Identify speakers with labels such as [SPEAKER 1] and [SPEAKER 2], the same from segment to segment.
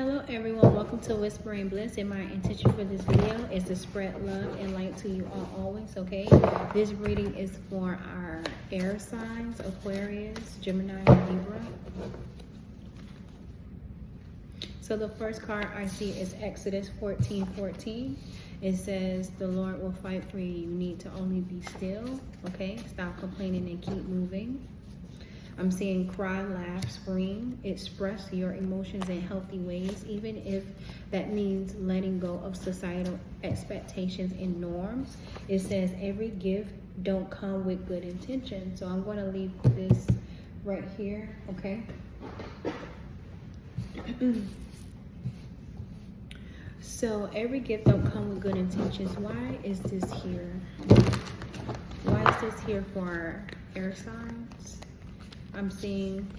[SPEAKER 1] Hello everyone, welcome to Whispering Bliss, and my intention for this video is to spread love and light to you all always, okay? This reading is for our air signs, Aquarius, Gemini, and Libra. So the first card I see is Exodus 14:14. It says, the Lord will fight for you. You need to only be still, okay? Stop complaining and keep moving. I'm seeing cry, laugh, scream. Express your emotions in healthy ways, even if that means letting go of societal expectations and norms. It says every gift don't come with good intention. So I'm going to leave this right here, okay? So every gift don't come with good intentions. Why is this here? Why is this here for air signs? I'm seeing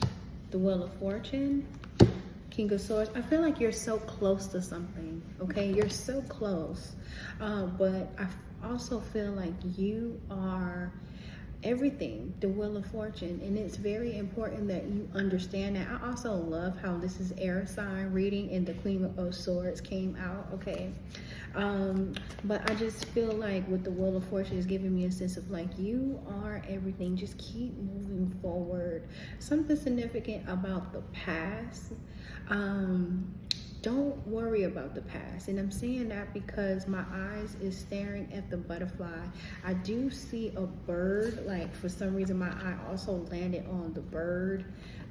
[SPEAKER 1] the Wheel of Fortune, King of Swords. I feel like you're so close to something, okay? You're so close. But I also feel like you are everything, the Wheel of Fortune. And it's very important that you understand that. I also love how this is air sign reading and the Queen of Swords came out, okay? But I just feel like with the Wheel of Fortune is giving me a sense of like, you are everything. Just keep moving forward. Something significant about the past. Don't worry about the past. And I'm saying that because my eyes is staring at the butterfly. I do see a bird, like for some reason my eye also landed on the bird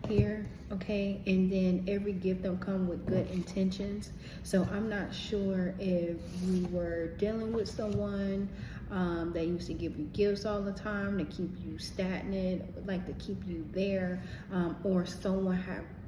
[SPEAKER 1] here, okay? And then every gift don't come with good intentions. So I'm not sure if you were dealing with someone that used to give you gifts all the time to keep you stagnant, like to keep you there, or someone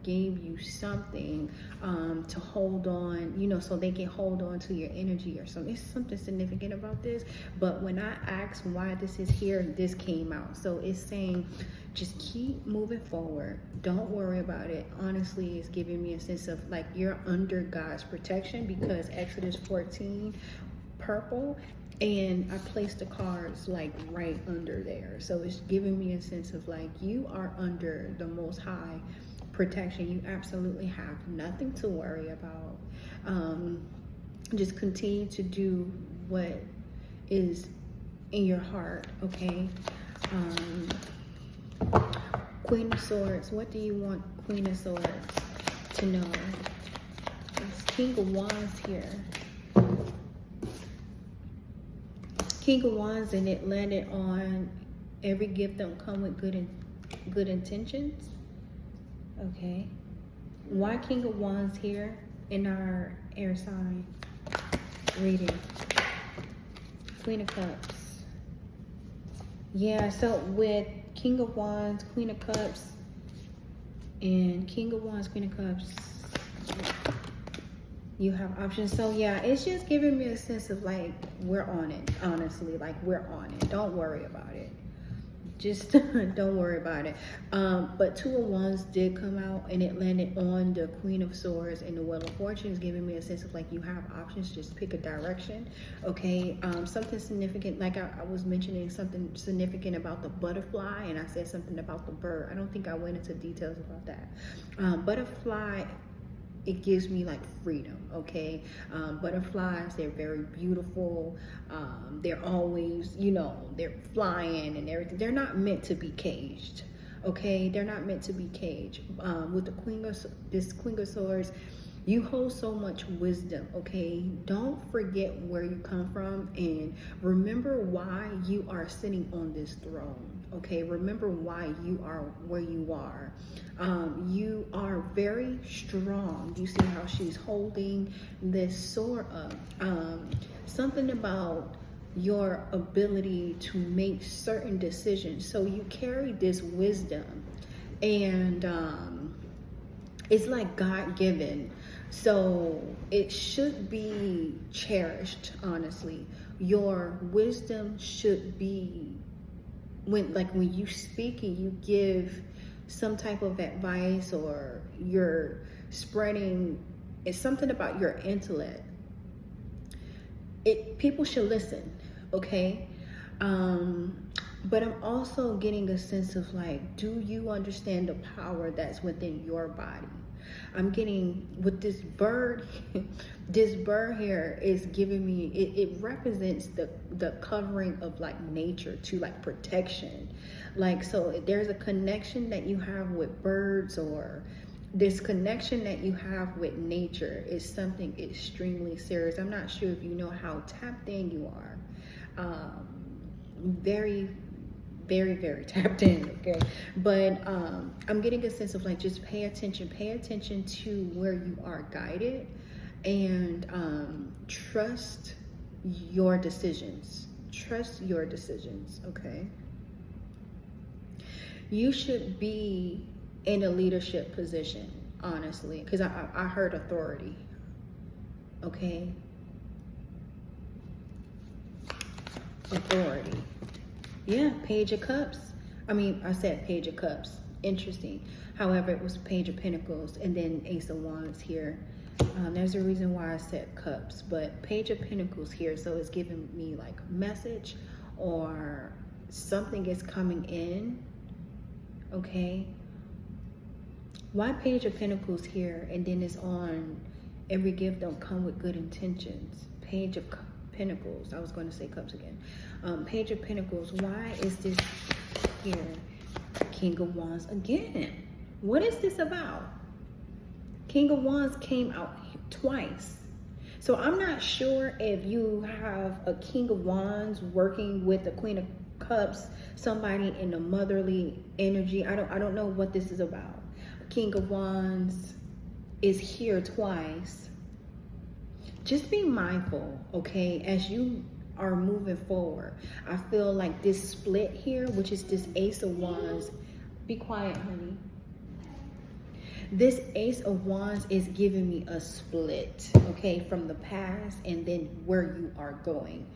[SPEAKER 1] gave you something to hold on, you know, so they can hold on to your energy or something. It's something significant about this. But when I asked why this is here, this came out. So it's saying just keep moving forward. Don't worry about it. Honestly, it's giving me a sense of like you're under God's protection, because Exodus 14 purple, and I placed the cards like right under there. So it's giving me a sense of like you are under the Most High protection. You absolutely have nothing to worry about. Just continue to do what is in your heart, okay? Queen of Swords, what do you want Queen of Swords to know? It's King of Wands here. King of Wands, and it landed on every gift don't come with good intentions. Okay, why King of Wands here in our air sign reading? Queen of Cups. Yeah, so with King of Wands, Queen of Cups, and King of Wands, Queen of Cups, you have options. So yeah, it's just giving me a sense of like, we're on it, honestly, like we're on it. Don't worry about it. Just don't worry about it. But Two of Wands did come out, and it landed on the Queen of Swords, and the Wheel of Fortune is giving me a sense of like you have options. Just pick a direction, okay? Something significant, like I was mentioning something significant about the butterfly, and I said something about the bird. I don't think I went into details about that. Butterfly, it gives me like freedom, okay? Butterflies, they're very beautiful. They're always, you know, they're flying and everything. They're not meant to be caged, okay? They're not meant to be caged. With the Queen of Swords, you hold so much wisdom, okay? Don't forget where you come from, and remember why you are sitting on this throne, okay? Remember why you are where you are. You are very strong. You see how she's holding this sword up. Something about your ability to make certain decisions. So you carry this wisdom, and it's like God-given. So it should be cherished, honestly. Your wisdom should be, when you speak and you give some type of advice, or you're spreading, it's something about your intellect. People should listen, okay? But I'm also getting a sense of like, do you understand the power that's within your body? I'm getting with this bird. This bird here is giving me, it represents the covering of like nature to like protection. Like, so there's a connection that you have with birds, or this connection that you have with nature is something extremely serious. I'm not sure if you know how tapped in you are. Very, very, very tapped in, okay? But I'm getting a sense of like, just pay attention to where you are guided, and trust your decisions. Trust your decisions, okay? You should be in a leadership position, honestly, because I heard authority, okay? Authority. Yeah, Page of Cups. I mean, I said Page of Cups. Interesting. However, it was Page of Pentacles and then Ace of Wands here. There's a reason why I said Cups, but Page of Pentacles here. So it's giving me like message, or something is coming in. Okay. Why Page of Pentacles here? And then it's on every gift don't come with good intentions. Page of Pentacles. I was going to say Cups again. Page of Pentacles. Why is this here? King of Wands again. What is this about? King of Wands came out twice. So I'm not sure if you have a King of Wands working with the Queen of Cups, somebody in the motherly energy. I don't know what this is about. King of Wands is here twice. Just be mindful, okay, as you are moving forward. I feel like this split here, which is this Ace of Wands. Be quiet, honey. This Ace of Wands is giving me a split, okay, from the past and then where you are going.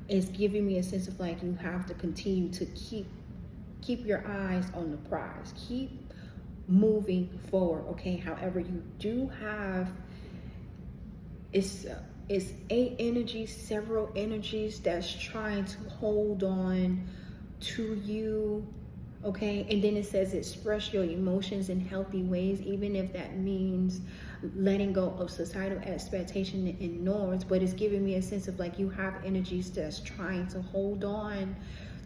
[SPEAKER 1] It's giving me a sense of like, you have to continue to keep your eyes on the prize. Keep moving forward, okay? However, you do have, it's 8 energies, several energies that's trying to hold on to you, okay? And then it says express your emotions in healthy ways, even if that means letting go of societal expectation and norms. But it's giving me a sense of like, you have energies that's trying to hold on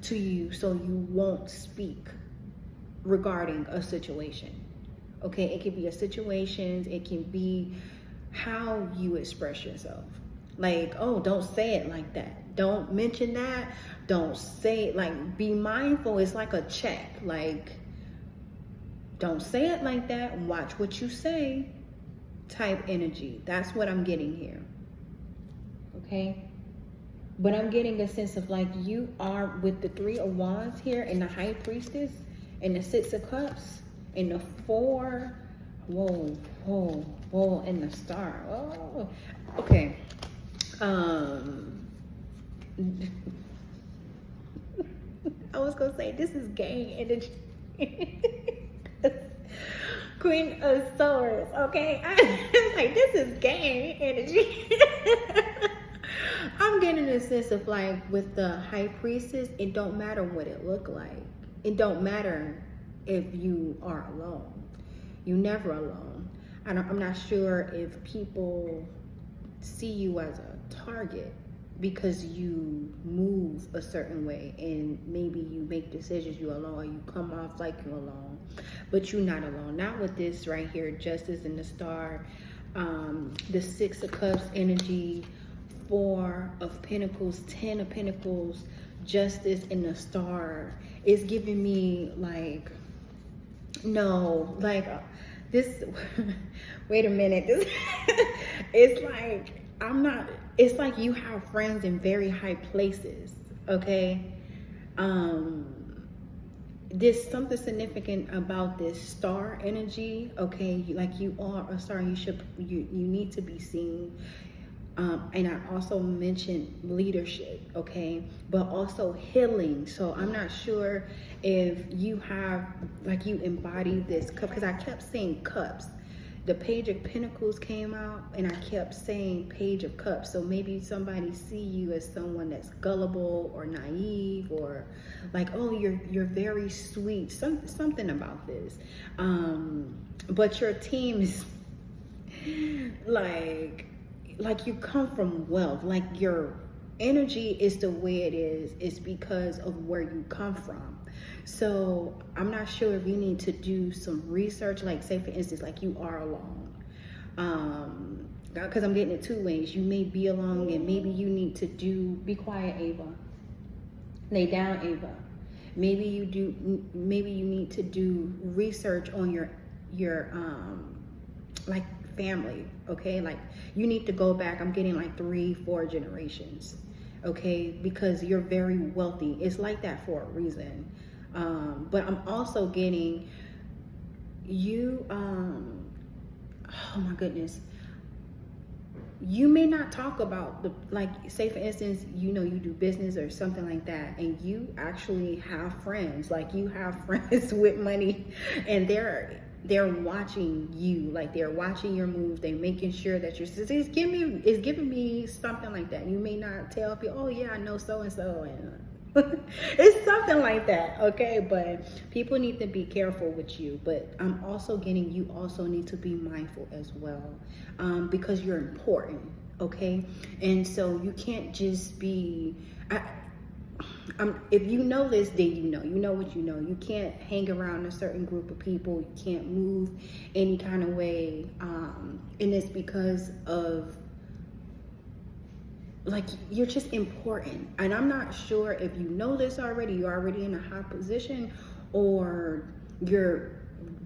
[SPEAKER 1] to you so you won't speak regarding a situation, okay? It can be a situation, it can be how you express yourself. Like, oh, don't say it like that. Don't mention that. Don't say it. Like, be mindful. It's like a check. Like, don't say it like that. Watch what you say type energy. That's what I'm getting here. Okay? But I'm getting a sense of like, you are with the 3 of Wands here and the High Priestess and the 6 of Cups and the 4. Whoa, whoa, whoa, and the Star. Oh, okay. I was gonna say this is gang energy. Queen of Swords, okay? I'm like, this is gang energy. I'm getting a sense of like, with the High Priestess, it don't matter what it look like. It don't matter if you are alone. You're never alone. I'm not sure if people see you as a target because you move a certain way and maybe you make decisions you're alone, you come off like you're alone, but you're not alone. Not with this right here, Justice and the Star, the 6 of Cups energy, 4 of Pentacles, 10 of Pentacles, Justice and the Star is giving me like, no, like this, wait a minute, this, it's like, it's like you have friends in very high places, okay? There's something significant about this Star energy, okay? Like, you are a star, you need to be seen. And I also mentioned leadership, okay? But also healing. So I'm not sure if you have, like, you embody this cup, because I kept saying cups. the Page of Pentacles came out, and I kept saying Page of Cups. So maybe somebody see you as someone that's gullible or naive, or like, oh, you're very sweet. Something about this. But your team is like you come from wealth. Like your energy is the way it is. It's because of where you come from. So I'm not sure if you need to do some research, like say for instance, like you are alone. Because I'm getting it two ways. You may be alone, and maybe you need to be quiet, Ava. Lay down, Ava. Maybe you need to do research on your like family, okay? Like you need to go back. I'm getting like 3-4 generations, okay? Because you're very wealthy. It's like that for a reason. But I'm also getting you, oh my goodness. You may not talk about like say for instance, you do business or something like that, and you actually have friends, like you have friends with money, and they're watching you, like they're watching your moves, they're making sure that it's giving me something like that. You may not tell people, oh yeah, I know so and so, and it's something like that, okay? But people need to be careful with you. But I'm also getting you also need to be mindful as well, because you're important, okay? And so you can't just be if you know this, then you know what you know. You can't hang around a certain group of people. You can't move any kind of way, and it's because of like you're just important. And I'm not sure if you know this already, you're already in a high position, or you're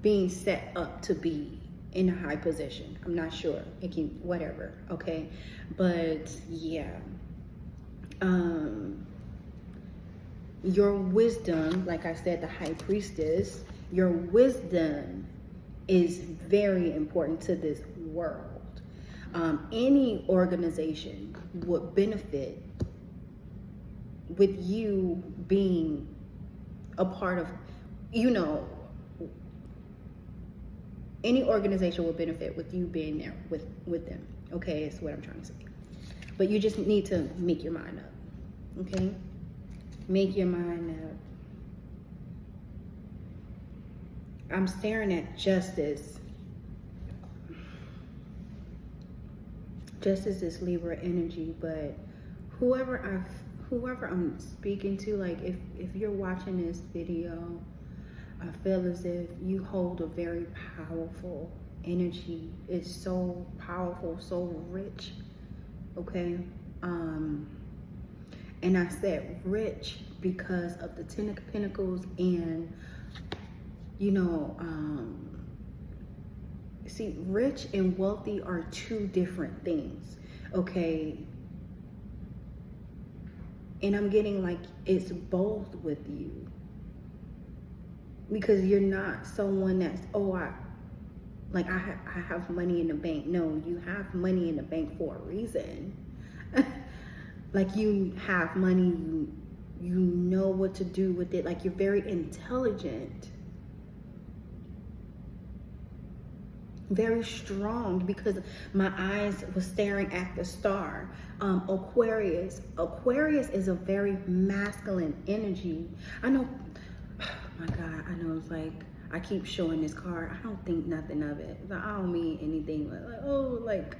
[SPEAKER 1] being set up to be in a high position. I'm not sure. It can whatever, okay? But yeah, your wisdom, like I said, the High Priestess, your wisdom is very important to this world. Any organization would benefit with you being a part of, any organization would benefit with you being there with them. Okay, that's what I'm trying to say. But you just need to make your mind up. Okay? Make your mind up. I'm staring at Justice. Justice is Libra energy, but whoever I'm speaking to, like if you're watching this video, I feel as if you hold a very powerful energy. It's so powerful, so rich, okay? And I said rich because of the Ten of Pentacles, and see, rich and wealthy are two different things, okay? And I'm getting like it's both with you, because you're not someone that's, I have money in the bank. No, you have money in the bank for a reason. Like you have money, you know what to do with it. Like you're very intelligent, very strong, because my eyes were staring at the star. Aquarius is a very masculine energy. I know, oh my God, I know, it's like I keep showing this card. I don't think nothing of it. I don't mean anything like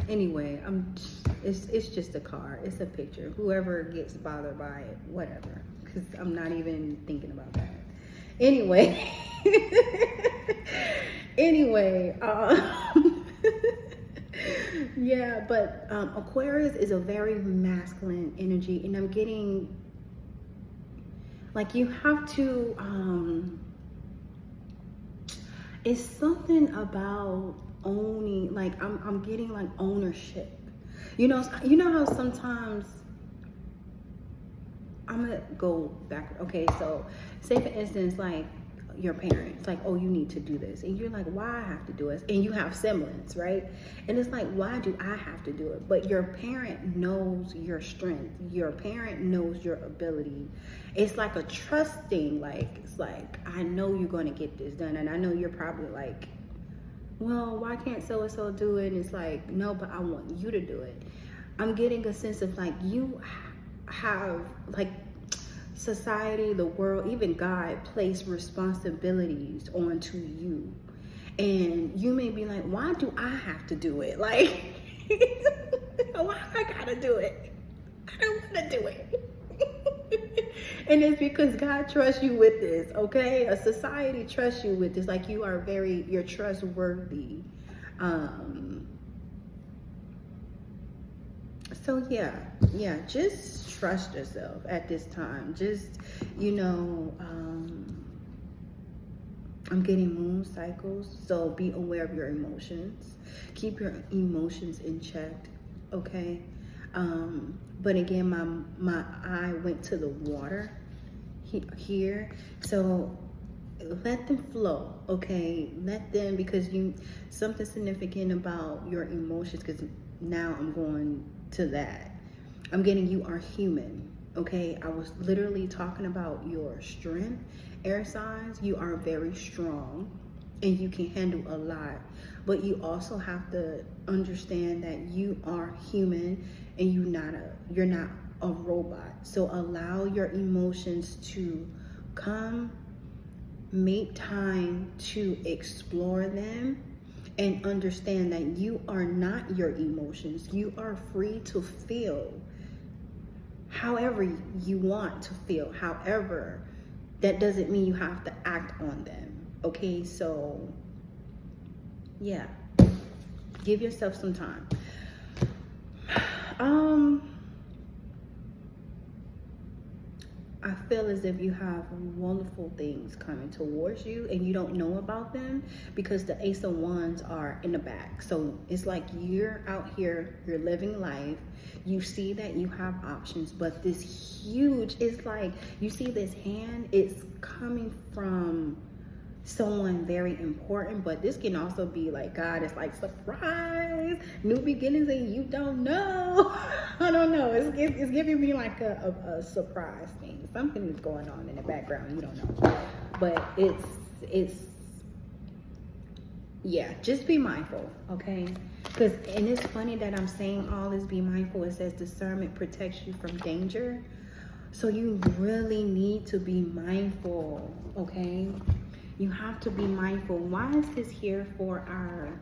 [SPEAKER 1] anyway, it's just a card. It's a picture. Whoever gets bothered by it, whatever, because I'm not even thinking about that. Anyway. Yeah, but Aquarius is a very masculine energy, and I'm getting like you have to it's something about owning, like I'm getting like ownership. You know how sometimes, I'm gonna go back. Okay, so say for instance, like your parents, like, oh, you need to do this, and you're like, why I have to do it? And you have siblings, right? And it's like, why do I have to do it? But your parent knows your strength. Your parent knows your ability. It's like a trusting, like, it's like, I know you're going to get this done, and I know you're probably like, well, why can't so and so do it? And it's like, no, but I want you to do it. I'm getting a sense of like you have like society, the world, even God place responsibilities onto you. And you may be like, why do I have to do it? Like, why I gotta do it? I don't wanna do it. And it's because God trusts you with this, okay? A society trusts you with this. Like you're trustworthy. So yeah, just trust yourself at this time. Just, I'm getting moon cycles, so be aware of your emotions. Keep your emotions in check, okay? But again, my eye went to the water here, so let them flow, okay? Let them, because something significant about your emotions, because now I'm going to that. I'm getting you are human, okay? I was literally talking about your strength, air signs. You are very strong and you can handle a lot, but you also have to understand that you are human and you're not a robot. So allow your emotions to come, make time to explore them, and understand that you are not your emotions. You are free to feel however you want to feel. However, that doesn't mean you have to act on them. Okay, so yeah, give yourself some time. I feel as if you have wonderful things coming towards you and you don't know about them because the Ace of Wands are in the back. So it's like you're out here, you're living life. You see that you have options, but this huge, it's like you see this hand, it's coming from someone very important, but this can also be like God is like surprise, new beginnings, and you don't know. I don't know. It's giving me like a surprise thing. Something is going on in the background. You don't know, but it's yeah. Just be mindful, okay? And it's funny that I'm saying all this. Be mindful. It says discernment protects you from danger, so you really need to be mindful, okay? You have to be mindful. Why is this here for our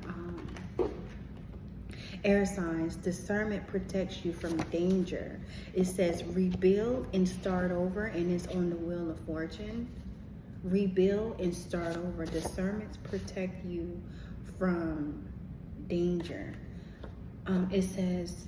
[SPEAKER 1] air signs? Discernment protects you from danger. It says rebuild and start over, and it's on the wheel of fortune. Rebuild and start over. Discernment protect you from danger. It says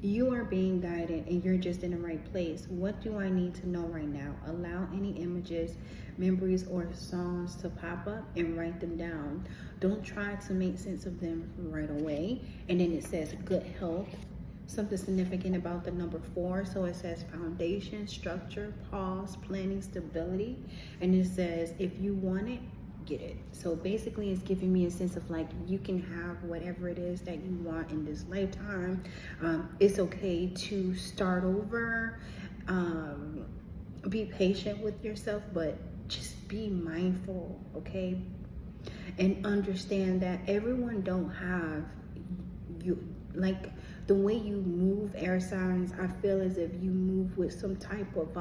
[SPEAKER 1] you are being guided and you're just in the right place. What do I need to know right now? Allow any images, memories, or songs to pop up and write them down. Don't try to make sense of them right away. And then it says good health. Something significant about the number 4. So it says foundation, structure, pause, planning, stability. And it says if you want it, get it. So basically it's giving me a sense of like you can have whatever it is that you want in this lifetime. It's okay to start over. Be patient with yourself, but just be mindful, okay? And understand that everyone don't have you, like the way you move, air signs, I feel as if you move with some type of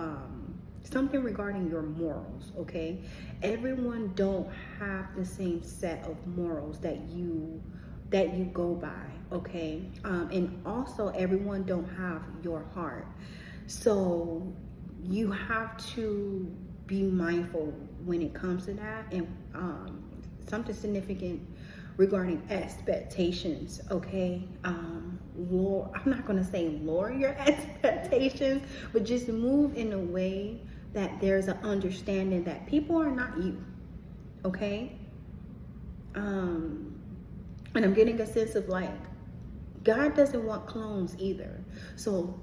[SPEAKER 1] something regarding your morals, okay? Everyone don't have the same set of morals that you go by, okay? And also everyone don't have your heart. So you have to be mindful when it comes to that. And something significant regarding expectations, okay? I'm not gonna say lower your expectations, but just move in a way that there's an understanding that people are not you, okay? And I'm getting a sense of like, God doesn't want clones either. So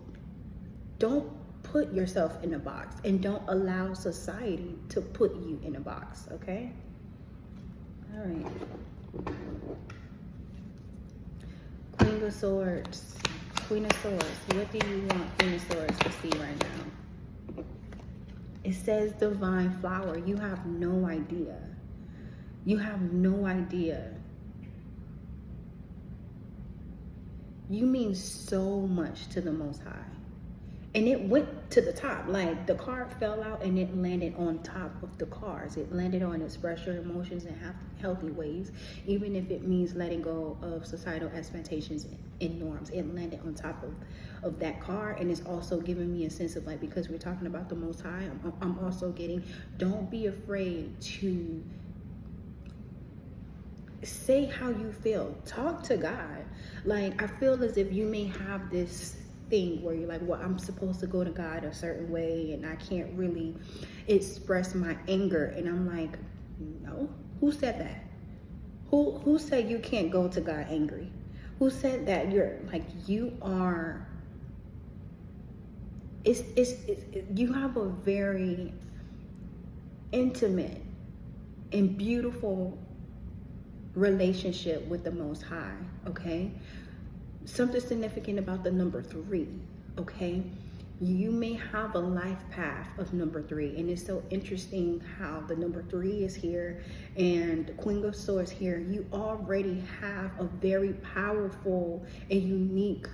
[SPEAKER 1] don't put yourself in a box and don't allow society to put you in a box, okay? All right. Queen of Swords. Queen of Swords. What do you want Queen of Swords to see right now? It says divine flower. You have no idea. You have no idea you mean so much to the Most High. And it went to the top. Like, the card fell out and it landed on top of the cards. It landed on express your emotions in healthy ways, even if it means letting go of societal expectations and norms. It landed on top of that card. And it's also giving me a sense of, like, because we're talking about the Most High, I'm also getting, don't be afraid to say how you feel. Talk to God. Like, I feel as if you may have this thing where you're like, well, I'm supposed to go to God a certain way and I can't really express my anger. And I'm like, no. Who said that? Who said you can't go to God angry? Who said that you are, you have a very intimate and beautiful relationship with the Most High, okay? Something significant about the number 3, okay? You may have a life path of number 3, and it's so interesting how the number 3 is here and the Queen of Swords here. You already have a very powerful and unique,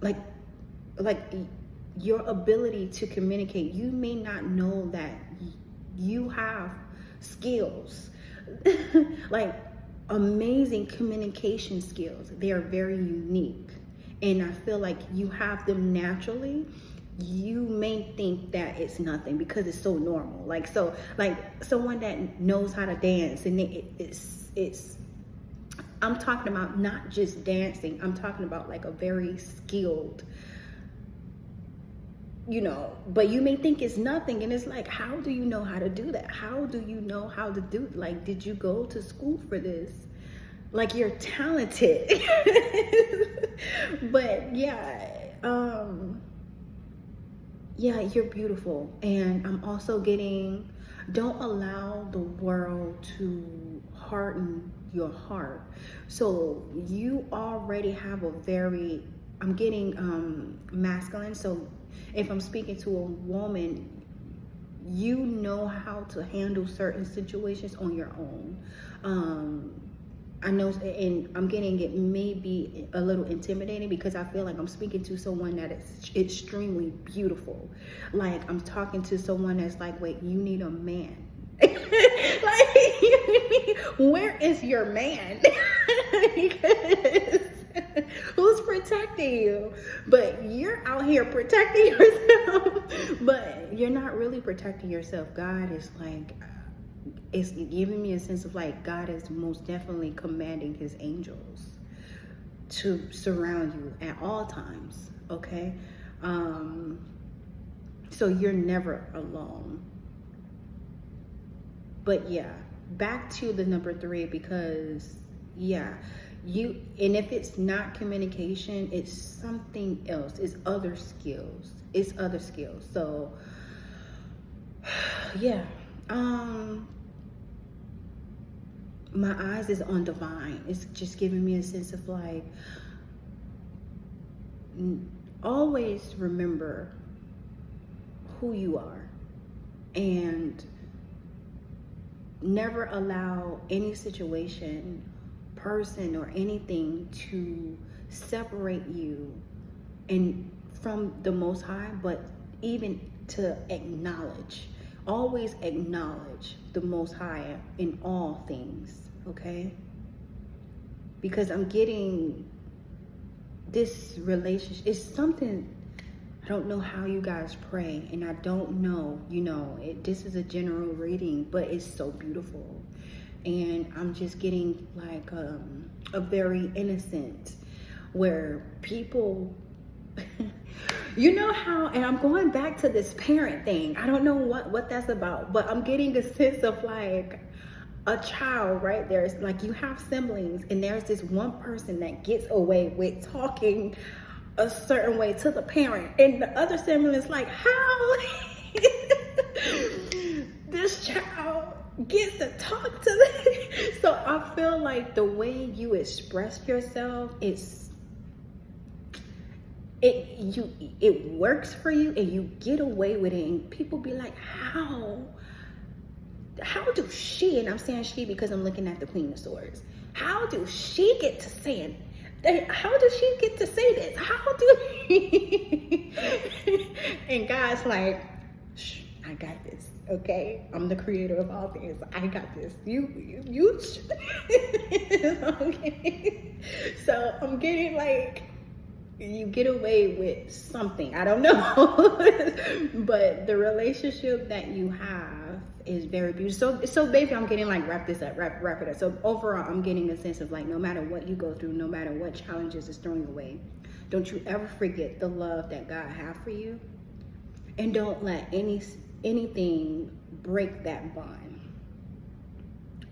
[SPEAKER 1] like your ability to communicate. You may not know that you have skills, like amazing communication skills. They are very unique, and I feel like you have them naturally. You may think that it's nothing because it's so normal. Like someone that knows how to dance, and it's I'm talking about not just dancing. I'm talking about like a very skilled, but you may think it's nothing, and it's like, how do you know how to do that? How do you know how to do, like, did you go to school for this? Like, you're talented. But yeah, you're beautiful. And I'm also getting, don't allow the world to harden your heart. So you already have a very, I'm getting masculine. So if I'm speaking to a woman, you know how to handle certain situations on your own. I know, and I'm getting, it may be a little intimidating because I feel like I'm speaking to someone that is extremely beautiful. Like, I'm talking to someone that's like, wait, you need a man. Like, where is your man? Because who's protecting you? But you're out here protecting yourself, but you're not really protecting yourself. God is like, it's giving me a sense of like, God is most definitely commanding his angels to surround you at all times, okay? So you're never alone. But yeah, back to the number 3, because and if it's not communication, it's something else. It's other skills. So yeah. My eyes is on divine. It's just giving me a sense of like, always remember who you are, and never allow any situation, person, or anything to separate you and from the Most High, but even to always acknowledge the Most High in all things, okay? Because I'm getting this relationship, it's something, I don't know how you guys pray, and I don't know, this is a general reading, but it's so beautiful. And I'm just getting like a very innocent, where people, how, and I'm going back to this parent thing. I don't know what that's about, but I'm getting a sense of like a child, right? There's like, you have siblings, and there's this one person that gets away with talking a certain way to the parent, and the other sibling is like, how this child gets to talk to them. So I feel like the way you express yourself, it works for you, and you get away with it, and people be like, how do she, and I'm saying she because I'm looking at the Queen of Swords, how do she get to saying how does she get to say this? How do And God's like, shh, I got this. Okay, I'm the creator of all things. I got this. You okay. So I'm getting like, you get away with something. I don't know. But the relationship that you have is very beautiful. So baby, I'm getting like, wrap it up. So overall, I'm getting a sense of like, no matter what you go through, no matter what challenges is throwing away, don't you ever forget the love that God has for you. And don't let anything break that bond.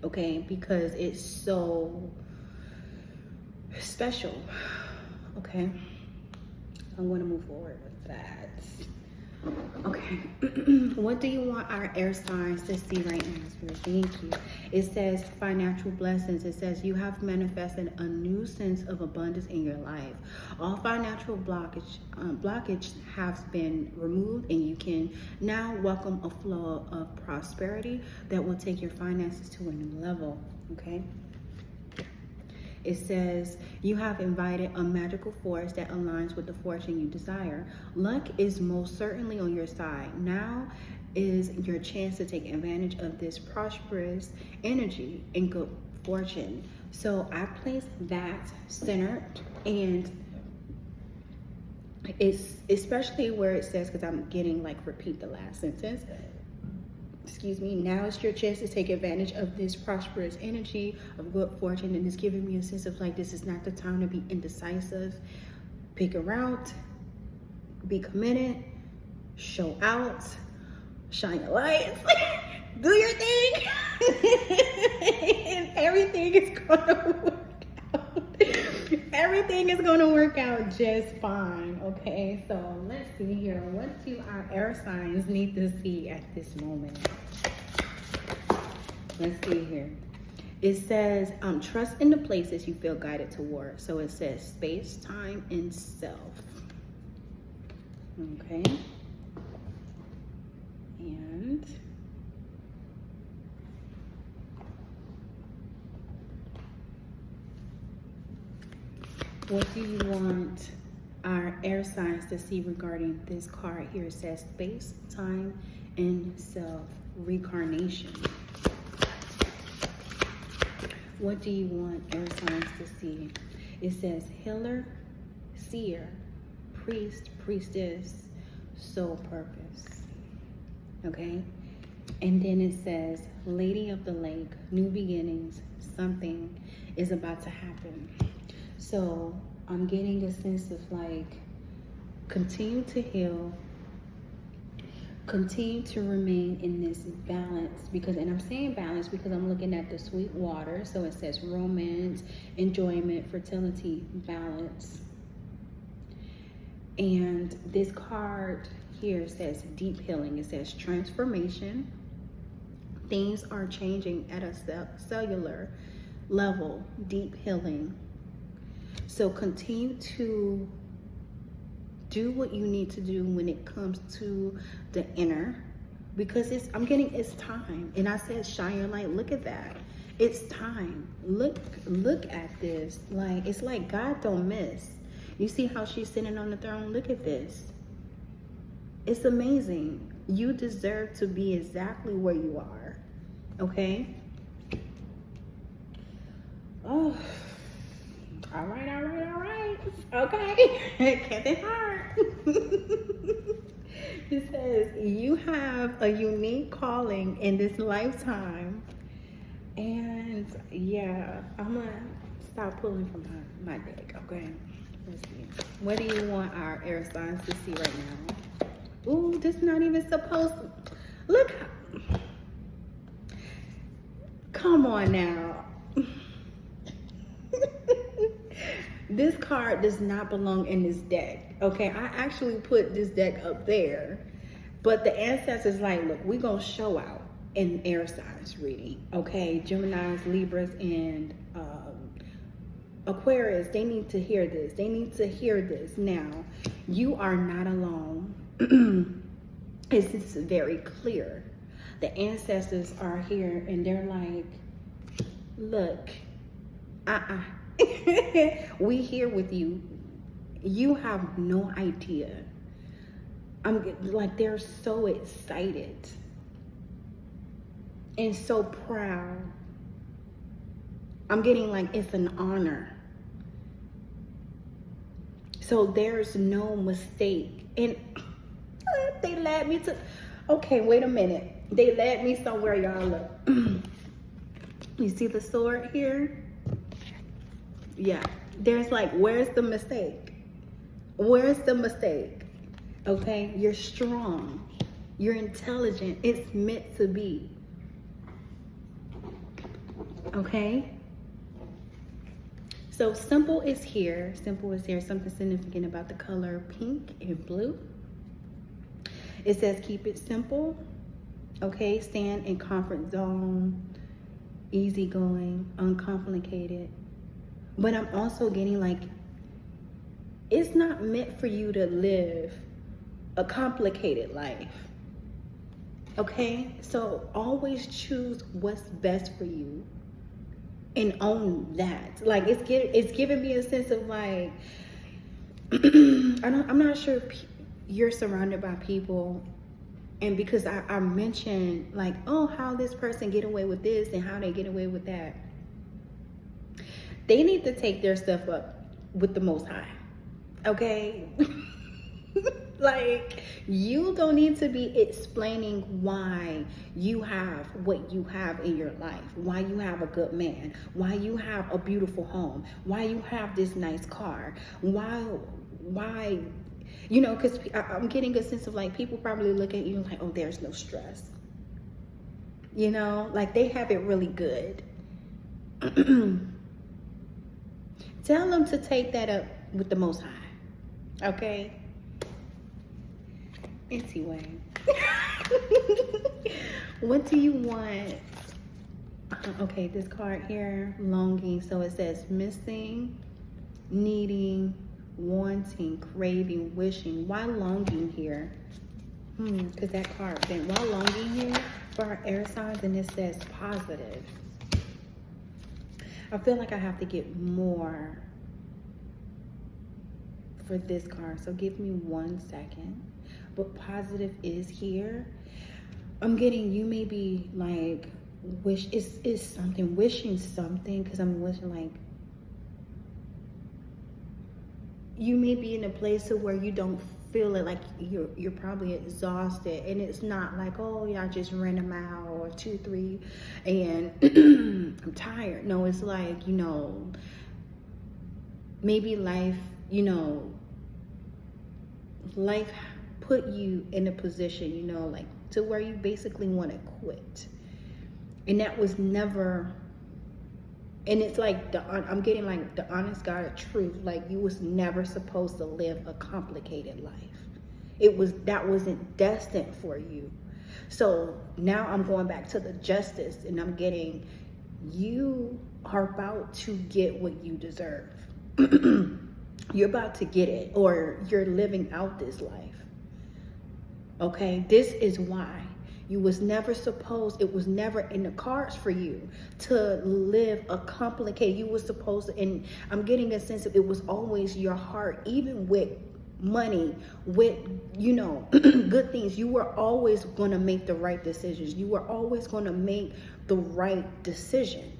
[SPEAKER 1] Okay? Because it's so special. Okay? I'm going to move forward with that. Okay. What do you want our air signs to see right now? Thank you. It says financial blessings. It says you have manifested a new sense of abundance in your life. All financial blockage has been removed, and you can now welcome a flow of prosperity that will take your finances to a new level. Okay. It says, you have invited a magical force that aligns with the fortune you desire. Luck is most certainly on your side. Now is your chance to take advantage of this prosperous energy and good fortune. So I place that centered, and it's especially where it says, because I'm getting like repeat the last sentence. Excuse me, now is your chance to take advantage of this prosperous energy of good fortune, and it's giving me a sense of like, this is not the time to be indecisive. Pick a route, be committed, show out, shine your lights, do your thing, and everything is gonna work out. Everything is gonna work out just fine. Okay, so let's see here. What do our air signs need to see at this moment? Let's see here. It says, trust in the places you feel guided toward. So it says space, time, and self. Okay. And what do you want our air signs to see regarding this card here? It says space, time, and self. Reincarnation. What do you want air signs to see? It says healer, seer, priest, priestess, soul purpose. Okay? And then it says lady of the lake, new beginnings, something is about to happen. So I'm getting a sense of like, continue to heal, continue to remain in this balance, because, and I'm saying balance because I'm looking at the sweet water. So it says romance, enjoyment, fertility, balance. And this card here says deep healing. It says transformation. Things are changing at a cellular level, deep healing. So continue to do what you need to do when it comes to the inner, because I'm getting it's time. And I said shine your light. Look at that. It's time. Look at this. Like, it's like God don't miss. You see how she's sitting on the throne? Look at this. It's amazing. You deserve to be exactly where you are. Okay? Oh. All right. Okay. Kept it hard. It says, you have a unique calling in this lifetime. And yeah, I'm going to stop pulling from my deck. Okay. Let's see. What do you want our air signs to see right now? Ooh, this not even supposed to. Look. Come on now. This card does not belong in this deck. Okay, I actually put this deck up there. But the ancestors like, look, we're going to show out in air signs reading. Okay, Geminis, Libras, and Aquarius, they need to hear this. They need to hear this. Now, you are not alone. This is very clear. The ancestors are here and they're like, look, We here with you. You have no idea. I'm like, they're so excited and so proud. I'm getting like, it's an honor. So there's no mistake. And they led me to, okay, wait a minute. They led me somewhere, y'all. Look. You see the sword here? Yeah. There's like, where's the mistake? Where's the mistake? Okay, you're strong. You're intelligent. It's meant to be. Okay? So simple is here. Simple is here. Something significant about the color pink and blue. It says keep it simple. Okay, stand in comfort zone. Easygoing, uncomplicated. But I'm also getting like, it's not meant for you to live a complicated life. Okay, so always choose what's best for you and own that. Like, it's giving me a sense of like, I'm not sure if you're surrounded by people, and because I mentioned like, oh, how this person get away with this and how they get away with that. They need to take their stuff up with the Most High. Okay? Like, you don't need to be explaining why you have what you have in your life, why you have a good man, why you have a beautiful home, why you have this nice car, why, you know, because I'm getting a sense of like, people probably look at you like, oh, there's no stress. You know, like they have it really good. Tell them to take that up with the Most High. Okay? Anyway. What do you want? Okay, this card here, longing. So it says missing, needing, wanting, craving, wishing. Why longing here? Because that card bent. Why longing here for our air signs? And it says positive. I feel like I have to get more for this card, so give me 1 second. But positive is here. I'm getting, you may be like, wishing something, because I'm wishing like, you may be in a place to where you don't feel it, like you're probably exhausted, and it's not like, oh yeah, I just ran a mile or 2, 3 and I'm tired. No, it's like, you know, maybe life, you know, life put you in a position, you know, like to where you basically want to quit, and that was never. And it's like, I'm getting like the honest God truth. Like, you was never supposed to live a complicated life. That wasn't destined for you. So now I'm going back to the justice, and I'm getting, you are about to get what you deserve. You're about to get it, or you're living out this life. Okay, this is why. It was never in the cards for you to live a complicated, you were supposed to, and I'm getting a sense of it was always your heart, even with money, with, you know, good things. You were always going to make the right decisions. You were always going to make the right decision.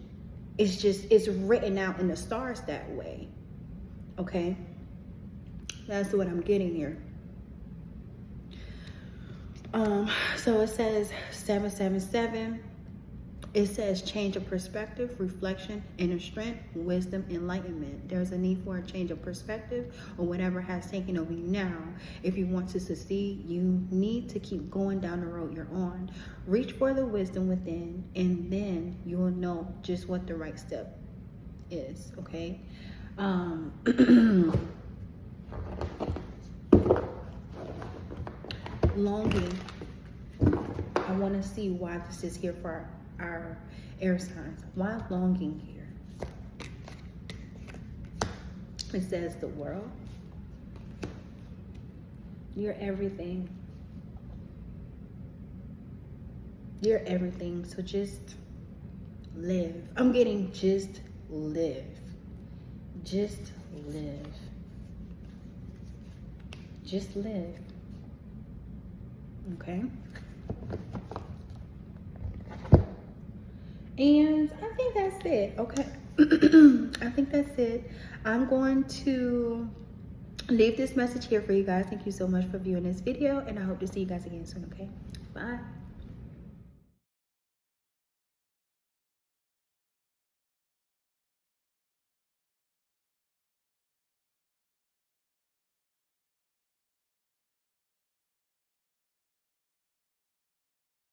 [SPEAKER 1] It's just, it's written out in the stars that way. Okay? That's what I'm getting here. So it says 777. It says change of perspective, reflection, inner strength, wisdom, enlightenment. There's a need for a change of perspective or whatever has taken over you now. If you want to succeed, you need to keep going down the road you're on. Reach for the wisdom within, and then you will know just what the right step is, okay? Longing. I want to see why this is here for our air signs. Why longing here? It says the world. You're everything. You're everything. So just live. I'm getting just live. Just live. Just live. Okay? And I think that's it. Okay. I think that's it. I'm going to leave this message here for you guys. Thank you so much for viewing this video, and I hope to see you guys again soon. Okay? Bye.